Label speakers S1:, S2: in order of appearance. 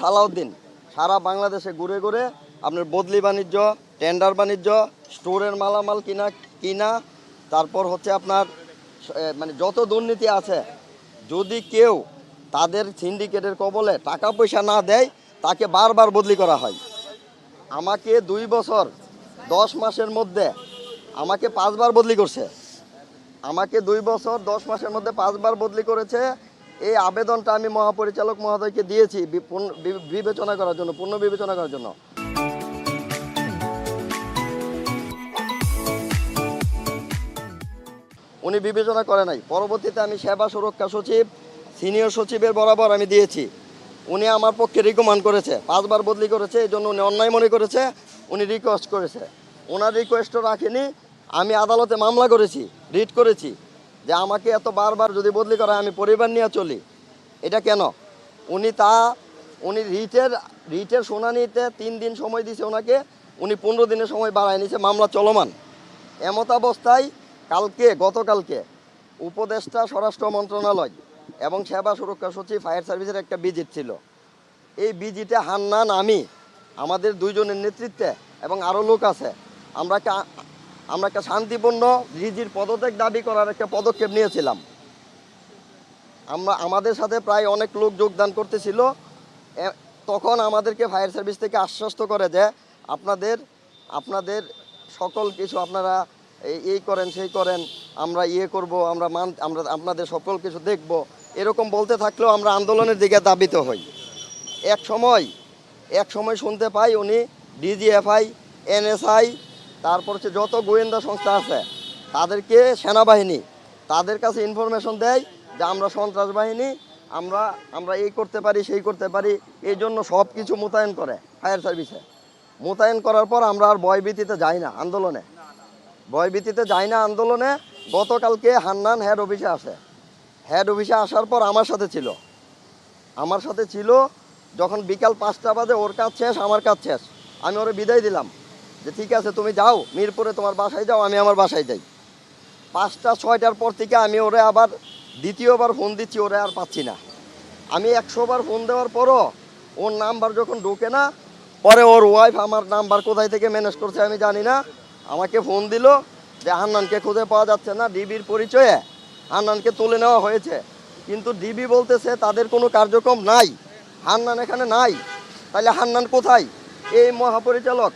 S1: সালাউদ্দিন সারা বাংলাদেশে ঘুরে ঘুরে আপনার বদলি বাণিজ্য, টেন্ডার বাণিজ্য, স্টোরের মালামাল কিনা তারপর হচ্ছে আপনার মানে যত দুর্নীতি আছে, যদি কেউ তাদের সিন্ডিকেটের কবলে টাকা পয়সা না দেয় তাকে বারবার বদলি করা হয়। আমাকে 2 বছর 10 মাসের মধ্যে আমাকে 5 বার বদলি করছে। আমাকে 2 বছর 10 মাসের মধ্যে 5 বার বদলি করেছে। এই আবেদনটা আমি মহাপরিচালক মহোদয়কে দিয়েছি বিবেচনা করার জন্য, পুনঃ বিবেচনা করার জন্য। উনি বিবেচনা করে নাই। পরবর্তীতে আমি সেবা সুরক্ষা সচিব, সিনিয়র সচিবের বরাবর আমি দিয়েছি। উনি আমার পক্ষে রিকমেন্ড করেছে, 5 বার বদলি করেছে, এই জন্য উনি অন্যায় মনে করেছে, উনি রিকোয়েস্ট করেছে। ওনার রিকোয়েস্টও রাখেনি। আমি আদালতে মামলা করেছি, রিট করেছি যে আমাকে এত বারবার যদি বদলি করা আমি পরিবার নিয়ে চলি, এটা কেন? উনি রিটের শুনানিতে 3 দিন সময় দিয়েছে ওনাকে, উনি 15 দিনের সময় বাড়ায় নিয়েছে, মামলা চলমান। এমত অবস্থায় গতকালকে উপদেষ্টা স্বরাষ্ট্র মন্ত্রণালয় এবং সেবা সুরক্ষা সচিব ফায়ার সার্ভিসের একটা ভিজিট ছিল। এই ভিজিটে হান্নান, আমি, আমাদের 2 জনের নেতৃত্বে এবং আরও লোক আছে, আমরা একটা শান্তিপূর্ণ রিজির পদত্যাগ দাবি করার একটা পদক্ষেপ নিয়েছিলাম। আমাদের সাথে প্রায় অনেক লোক যোগদান করতেছিল। তখন আমাদেরকে ফায়ার সার্ভিস থেকে আশ্বস্ত করে যে আপনাদের সকল কিছু আপনারা এই করেন সেই করেন, আমরা করব, আমরা আপনাদের সকল কিছু দেখব, এরকম বলতে থাকলেও আমরা আন্দোলনের দিকে ধাবিত হই। এক সময় শুনতে পাই উনি ডিজিএফআই, এনএসআই, তারপর হচ্ছে যত গোয়েন্দা সংস্থা আছে তাদেরকে, সেনাবাহিনী তাদের কাছে ইনফরমেশন দেয় যে আমরা সন্ত্রাস বাহিনী, আমরা এই করতে পারি সেই করতে পারি, এই জন্য সব কিছু মোতায়েন করে ফায়ার সার্ভিসে। মোতায়েন করার পর আমরা আর ভয়ভীতিতে যাই না আন্দোলনে। গতকালকে হান্নান হেড অফিসে আসে। হেড অফিসে আসার পর আমার সাথে ছিল। যখন বিকাল 5টা বাজে, ওর কাজ শেষ, আমার কাজ শেষ, আমি ওরে বিদায় দিলাম যে ঠিক আছে তুমি যাও মিরপুরে, তোমার বাসায় যাও, আমি আমার বাসায় যাই। 5টা 6টার পর থেকে আমি ওরে আবার দ্বিতীয়বার ফোন দিচ্ছি, ওরে আর পাচ্ছি না। আমি 100 বার ফোন দেওয়ার পরও ওর নাম্বার যখন ঢোকে না, পরে ওর ওয়াইফ আমার নাম্বার কোথায় থেকে ম্যানেজ করছে আমি জানি না, আমাকে ফোন দিল যে হান্নানকে খুঁজে পাওয়া যাচ্ছে না, ডিবির পরিচয়ে হান্নানকে তুলে নেওয়া হয়েছে। কিন্তু ডিবি বলতেছে তাদের কোনো কার্যক্রম নাই, হান্নান এখানে নাই। তাহলে হান্নান কোথায়? এই মহাপরিচালক